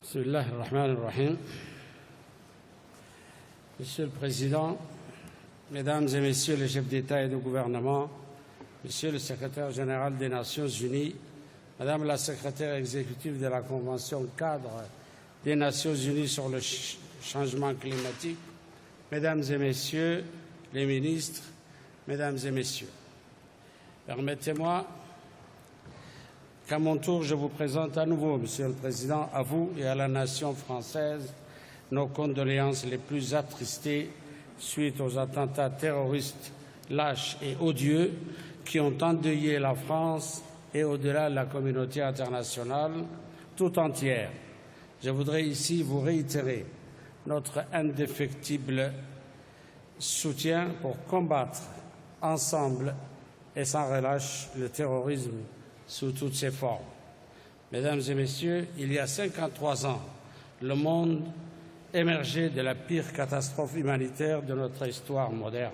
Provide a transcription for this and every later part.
Bismillah ar-Rahman ar-Rahim. Monsieur le Président, Mesdames et Messieurs les chefs d'État et de gouvernement, Monsieur le Secrétaire général des Nations Unies, Madame la Secrétaire exécutive de la Convention cadre des Nations Unies sur le changement climatique, Mesdames et Messieurs les ministres, Mesdames et Messieurs, permettez-moi qu'à mon tour, je vous présente à nouveau, Monsieur le Président, à vous et à la nation française, nos condoléances les plus attristées suite aux attentats terroristes lâches et odieux qui ont endeuillé la France et au-delà la communauté internationale tout entière. Je voudrais ici vous réitérer notre indéfectible soutien pour combattre ensemble et sans relâche le terrorisme sous toutes ses formes. Mesdames et Messieurs, il y a 53 ans, le monde émergeait de la pire catastrophe humanitaire de notre histoire moderne.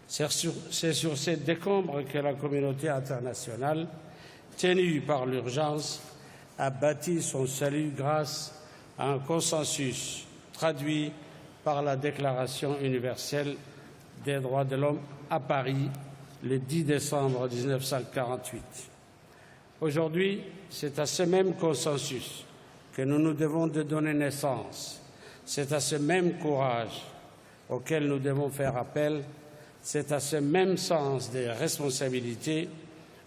C'est sur ces décombres que la communauté internationale, tenue par l'urgence, a bâti son salut grâce à un consensus traduit par la Déclaration universelle des droits de l'homme à Paris le 10 décembre 1948. Aujourd'hui, c'est à ce même consensus que nous nous devons de donner naissance. C'est à ce même courage auquel nous devons faire appel. C'est à ce même sens des responsabilités,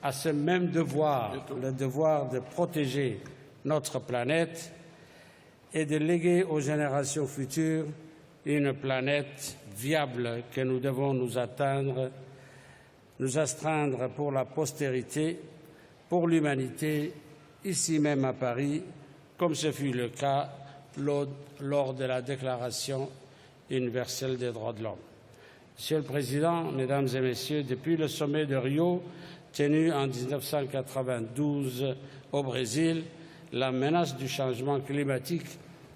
à ce même devoir, le devoir de protéger notre planète et de léguer aux générations futures une planète viable que nous devons nous astreindre pour la postérité, pour l'humanité, ici même à Paris, comme ce fut le cas lors de la Déclaration universelle des droits de l'homme. Monsieur le Président, Mesdames et Messieurs, depuis le sommet de Rio, tenu en 1992 au Brésil, la menace du changement climatique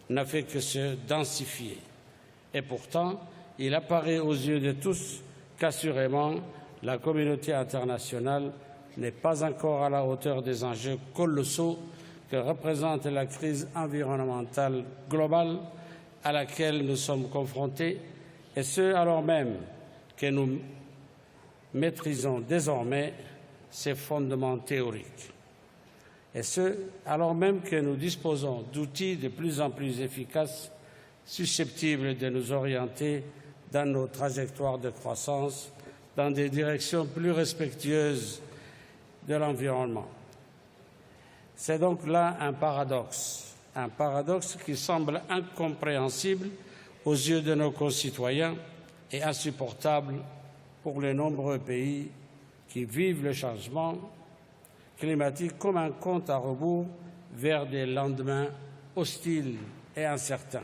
n'a fait que se densifier. Et pourtant, il apparaît aux yeux de tous qu'assurément, la communauté internationale n'est pas encore à la hauteur des enjeux colossaux que représente la crise environnementale globale à laquelle nous sommes confrontés, et ce alors même que nous maîtrisons désormais ses fondements théoriques. Et ce alors même que nous disposons d'outils de plus en plus efficaces susceptibles de nous orienter dans nos trajectoires de croissance dans des directions plus respectueuses de l'environnement. C'est donc là un paradoxe qui semble incompréhensible aux yeux de nos concitoyens et insupportable pour les nombreux pays qui vivent le changement climatique comme un compte à rebours vers des lendemains hostiles et incertains.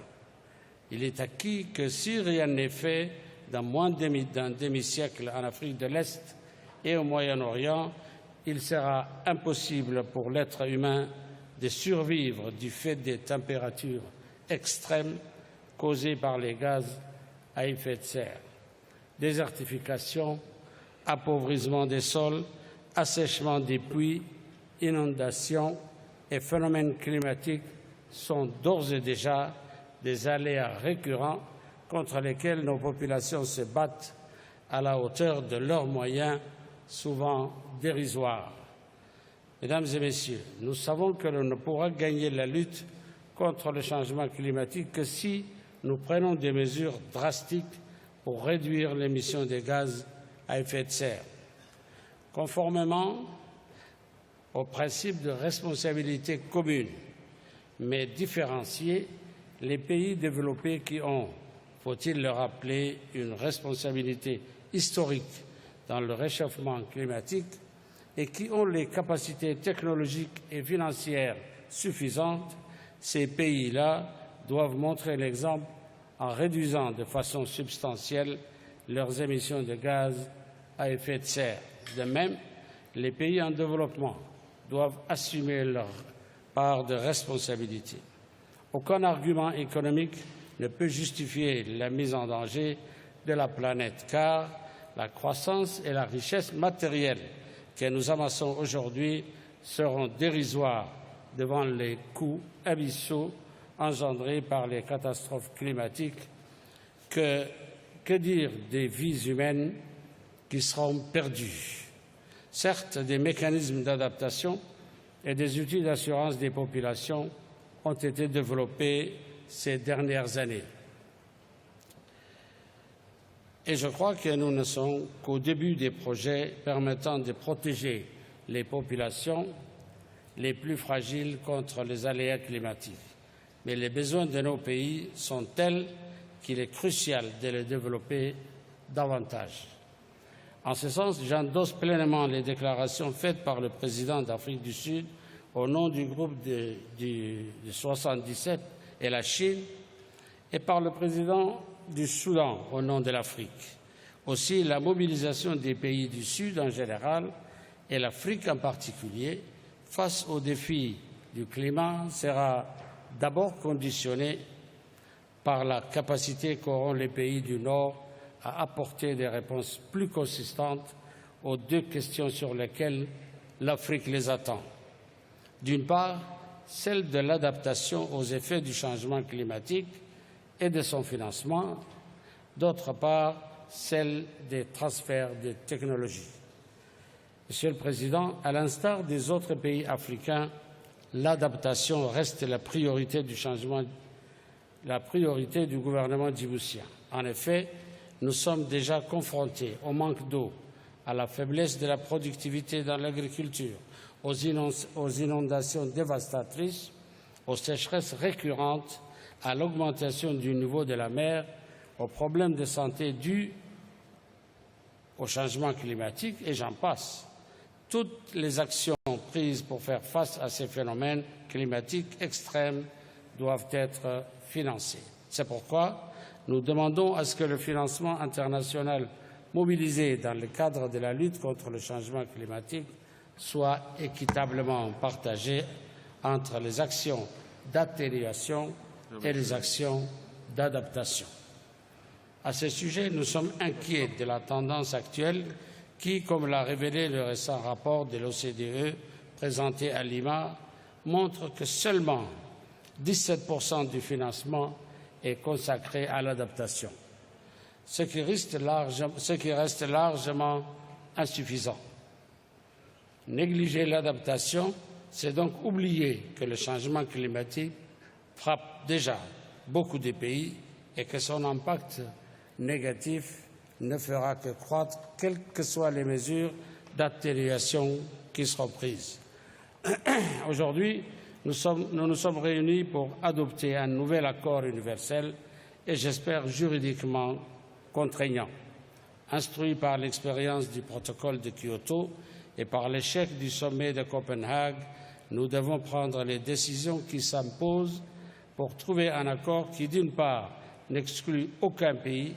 Il est acquis que si rien n'est fait dans moins d'un demi-siècle en Afrique de l'Est et au Moyen-Orient, il sera impossible pour l'être humain de survivre du fait des températures extrêmes causées par les gaz à effet de serre. Désertification, appauvrissement des sols, assèchement des puits, inondations et phénomènes climatiques sont d'ores et déjà des aléas récurrents contre lesquels nos populations se battent à la hauteur de leurs moyens, souvent dérisoires. Mesdames et Messieurs, nous savons que l'on ne pourra gagner la lutte contre le changement climatique que si nous prenons des mesures drastiques pour réduire l'émission des gaz à effet de serre. Conformément au principe de responsabilité commune, mais différenciée, les pays développés qui ont, faut-il le rappeler, une responsabilité historique dans le réchauffement climatique et qui ont les capacités technologiques et financières suffisantes, ces pays-là doivent montrer l'exemple en réduisant de façon substantielle leurs émissions de gaz à effet de serre. De même, les pays en développement doivent assumer leur part de responsabilité. Aucun argument économique ne peut justifier la mise en danger de la planète, car la croissance et la richesse matérielle que nous amassons aujourd'hui seront dérisoires devant les coûts abyssaux engendrés par les catastrophes climatiques. Que dire des vies humaines qui seront perdues? Certes, des mécanismes d'adaptation et des outils d'assurance des populations ont été développés ces dernières années. Et je crois que nous ne sommes qu'au début des projets permettant de protéger les populations les plus fragiles contre les aléas climatiques. Mais les besoins de nos pays sont tels qu'il est crucial de les développer davantage. En ce sens, j'endosse pleinement les déclarations faites par le président d'Afrique du Sud au nom du groupe du 77 et la Chine et par le président du Soudan au nom de l'Afrique. Aussi, la mobilisation des pays du Sud en général et l'Afrique en particulier face aux défis du climat sera d'abord conditionnée par la capacité qu'auront les pays du Nord à apporter des réponses plus consistantes aux deux questions sur lesquelles l'Afrique les attend. D'une part, celle de l'adaptation aux effets du changement climatique et de son financement, d'autre part, celle des transferts de technologies. Monsieur le Président, à l'instar des autres pays africains, l'adaptation reste la priorité du gouvernement djiboutien. En effet, nous sommes déjà confrontés au manque d'eau, à la faiblesse de la productivité dans l'agriculture, aux inondations dévastatrices, aux sécheresses récurrentes, à l'augmentation du niveau de la mer, aux problèmes de santé dus au changement climatique, et j'en passe. Toutes les actions prises pour faire face à ces phénomènes climatiques extrêmes doivent être financées. C'est pourquoi nous demandons à ce que le financement international mobilisé dans le cadre de la lutte contre le changement climatique soit équitablement partagé entre les actions d'atténuation et les actions d'adaptation. À ce sujet, nous sommes inquiets de la tendance actuelle qui, comme l'a révélé le récent rapport de l'OCDE présenté à Lima, montre que seulement 17% du financement est consacré à l'adaptation, ce qui reste largement insuffisant. Négliger l'adaptation, c'est donc oublier que le changement climatique frappe déjà beaucoup de pays et que son impact négatif ne fera que croître, quelles que soient les mesures d'atténuation qui seront prises. Aujourd'hui, nous nous sommes réunis pour adopter un nouvel accord universel et, j'espère, juridiquement contraignant. Instruits par l'expérience du protocole de Kyoto et par l'échec du sommet de Copenhague, nous devons prendre les décisions qui s'imposent pour trouver un accord qui, d'une part, n'exclut aucun pays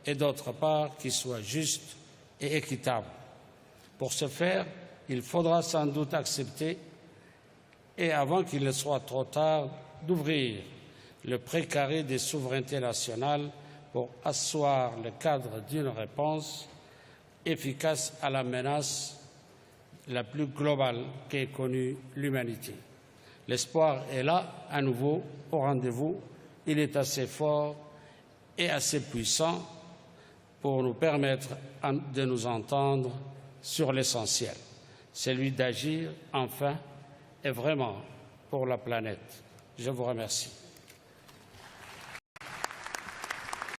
et, d'autre part, qui soit juste et équitable. Pour ce faire, il faudra sans doute accepter, et avant qu'il ne soit trop tard, d'ouvrir le précaré des souverainetés nationales pour asseoir le cadre d'une réponse efficace à la menace la plus globale qu'ait connue l'humanité. L'espoir est là, à nouveau, au rendez-vous. Il est assez fort et assez puissant pour nous permettre de nous entendre sur l'essentiel, celui d'agir enfin et vraiment pour la planète. Je vous remercie.